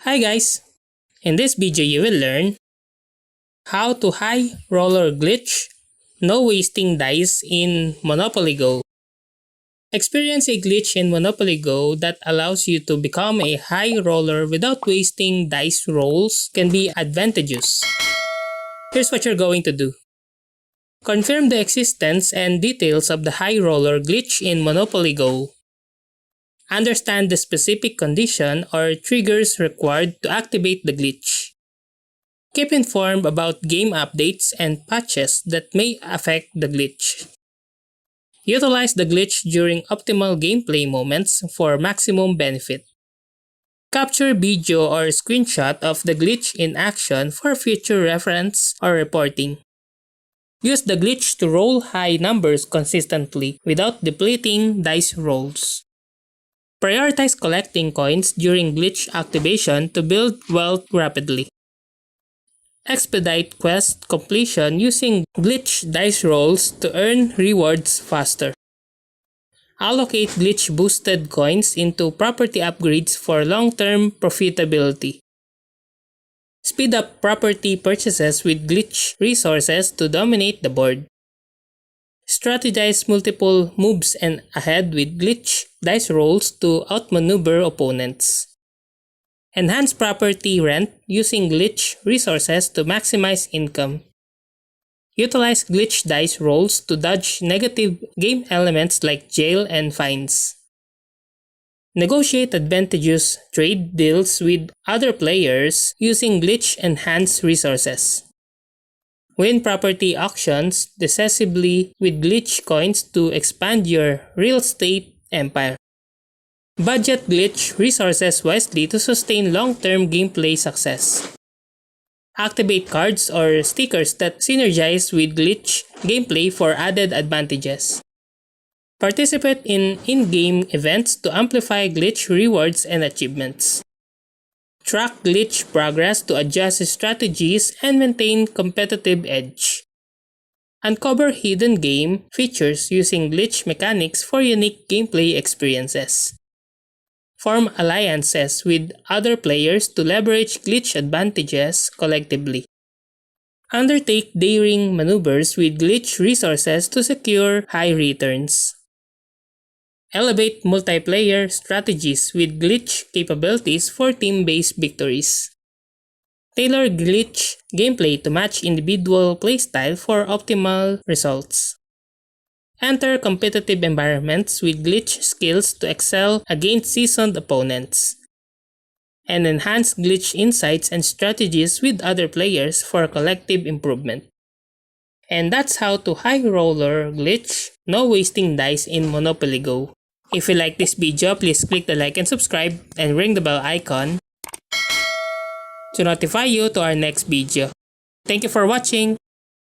Hi guys! In this video you will learn how to high roller glitch, no wasting dice in Monopoly Go. Experience a glitch in Monopoly Go that allows you to become a high roller without wasting dice rolls can be advantageous. Here's what you're going to do. Confirm the existence and details of the high roller glitch in Monopoly Go. Understand the specific condition or triggers required to activate the glitch. Keep informed about game updates and patches that may affect the glitch. Utilize the glitch during optimal gameplay moments for maximum benefit. Capture video or screenshot of the glitch in action for future reference or reporting. Use the glitch to roll high numbers consistently without depleting dice rolls. Prioritize collecting coins during glitch activation to build wealth rapidly. Expedite quest completion using glitch dice rolls to earn rewards faster. Allocate glitch boosted coins into property upgrades for long-term profitability. Speed up property purchases with glitch resources to dominate the board. Strategize multiple moves and ahead with glitch dice rolls to outmaneuver opponents. Enhance property rent using glitch resources to maximize income. Utilize glitch dice rolls to dodge negative game elements like jail and fines. Negotiate advantageous trade deals with other players using glitch-enhanced resources. Win property auctions decisively with glitch coins to expand your real estate empire. Budget glitch resources wisely to sustain long-term gameplay success. Activate cards or stickers that synergize with glitch gameplay for added advantages. Participate in in-game events to amplify glitch rewards and achievements. Track glitch progress to adjust strategies and maintain competitive edge. Uncover hidden game features using glitch mechanics for unique gameplay experiences. Form alliances with other players to leverage glitch advantages collectively. Undertake daring maneuvers with glitch resources to secure high returns. Elevate multiplayer strategies with glitch capabilities for team-based victories. Tailor glitch gameplay to match individual playstyle for optimal results. Enter competitive environments with glitch skills to excel against seasoned opponents. And enhance glitch insights and strategies with other players for collective improvement. And that's how to high roller glitch, no wasting dice in Monopoly Go. If you like this video, please click the like and subscribe and ring the bell icon to notify you to our next video. Thank you for watching.